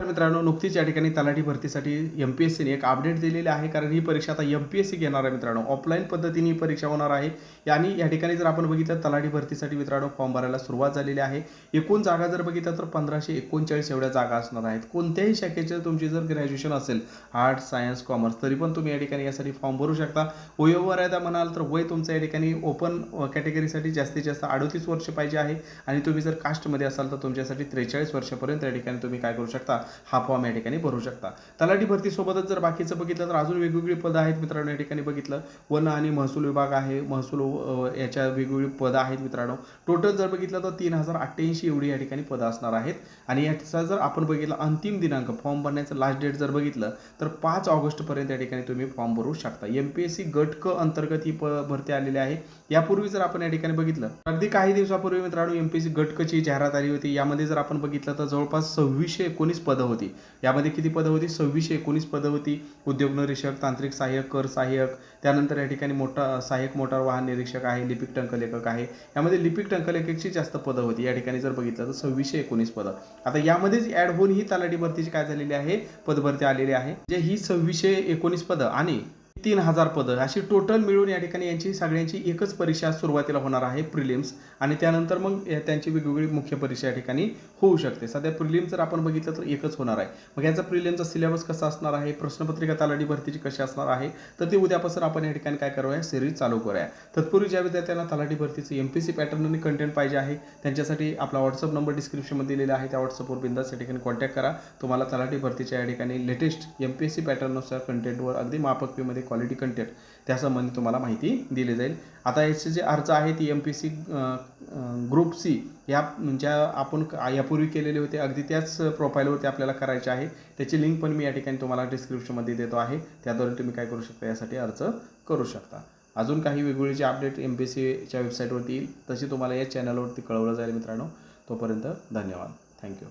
मित्रांनो, नुकतीच या ठिकाणी तलाठी भरतीसाठी एम-पी-एस-सीने एक अपडेट दिलेली आहे. कारण ही परीक्षा आता एम-पी-एस-सी घेणार आहे मित्रांनो. ऑफलाईन पद्धतीने ही परीक्षा होणार आहे. आणि या ठिकाणी जर आपण बघितलं तलाठी भरतीसाठी मित्रांनो फॉर्म भरायला सुरुवात झालेली आहे. एकूण जागा जर बघितलं तर 1539 एवढ्या जागा असणार आहेत. कोणत्याही शाखेचे तुमची जर ग्रॅज्युएशन असेल, आर्ट्स, सायन्स, कॉमर्स, तरी पण तुम्ही या ठिकाणी यासाठी फॉर्म भरू शकता. वयोमर्यादा म्हणाल तर वय तुमचं या ठिकाणी ओपन कॅटेगरीसाठी जास्तीत जास्त 38 वर्ष पाहिजे आहे. आणि तुम्ही जर कास्टमध्ये असाल तर तुमच्यासाठी 43 वर्षापर्यंत या ठिकाणी तुम्ही काय करू शकता, हा फॉर्म या ठिकाणी भरू शकता. तलाठी भरतीसोबतच जर बाकीचं बघितलं तर अजून वेगवेगळी पदं आहेत मित्रांनो. या ठिकाणी बघितलं वन आणि महसूल विभाग आहे. महसूल याच्या वेगवेगळी पदं आहेत मित्रांनो. टोटल जर बघितलं तर 3088 एवढी या ठिकाणी पदं असणार आहेत. आणि याचा जर आपण बघितलं अंतिम दिनांक फॉर्म भरण्याचं लास्ट डेट जर बघितलं तर 5 ऑगस्टपर्यंत या ठिकाणी तुम्ही फॉर्म भरू शकता. एम-पी-एस-सी गट क अंतर्गत ही भरती आलेली आहे. यापूर्वी जर आपण या ठिकाणी बघितलं अगदी काही दिवसापूर्वी मित्रांनो एम-पी-एस-सी गट क ची जाहिरात आली होती. यामध्ये जर आपण बघितलं तर जवळपास 2619 पदं होती. यामध्ये किती पदं होती? 2619 पदं होती. उद्योग निरीक्षक, तांत्रिक सहाय्यक, कर सहाय्यक, त्यानंतर या ठिकाणी सहाय्यक मोटार वाहन निरीक्षक आहे, लिपिक टंकलेखक आहे. यामध्ये लिपिक टंकलेखकची जास्त पदं होती. या ठिकाणी जर बघितलं तर 2619 पदं. आता यामध्येच ॲड होऊन ही तलाठी भरतीची काय झालेली आहे, पदभरती आलेली आहे. म्हणजे ही 2619 पदं आणि 3000 पदं अशी टोटल मिळून या ठिकाणी यांची सगळ्यांची एकच परीक्षा सुरुवातीला होणार आहे, प्रिलिम्स. आणि त्यानंतर मग त्यांची वेगवेगळी मुख्य परीक्षा या ठिकाणी होऊ शकते. सध्या प्रिलिम जर आपण बघितलं तर एकच होणार आहे. मग याचा प्रिलिमचा सिलेबस कसा असणार आहे, प्रश्नपत्रिका तलाठी भरतीची कशी असणार आहे, तर ते उद्यापासून आपण या ठिकाणी काय करूया, सिरीज चालू करूया. तत्पूर्वी ज्या विद्यार्थ्यांना तलाठी भरतीचं एम-पी-एस-सी पॅटर्नने कंटेंट पाहिजे आहे त्यांच्यासाठी आपला व्हॉट्सअप नंबर डिस्क्रिप्शनमध्ये दिलेला आहे. त्या व्हॉट्सअपवर बिंदास या ठिकाणी कॉन्टॅक्ट करा. तुम्हाला तलाठी भरतीच्या या ठिकाणी लेटेस्ट एम-पी-एस-सी पॅटर्ननुसार कंटेंटवर अगदी माफक फीमध्ये क्वालिटी कंटेंट त्यासंबंधी तुम्हाला माहिती दिली जाईल. आता याचे जे अर्ज आहे ती एम-पी-एस-सी ग्रुप सी या ज्या आपण यापूर्वी केलेले होते अगदी त्याच प्रोफाईलवरती आपल्याला करायचे आहे. त्याची लिंक पण मी या ठिकाणी तुम्हाला डिस्क्रिप्शनमध्ये देतो आहे. त्याद्वारे तुम्ही काय करू शकता, यासाठी अर्ज करू शकता. अजून काही वेगवेगळी जे अपडेट एम-पी-एस-सीच्या वेबसाईटवरती येईल तशी तुम्हाला या चॅनलवरती कळवलं जाईल मित्रांनो. तोपर्यंत धन्यवाद. थँक्यू.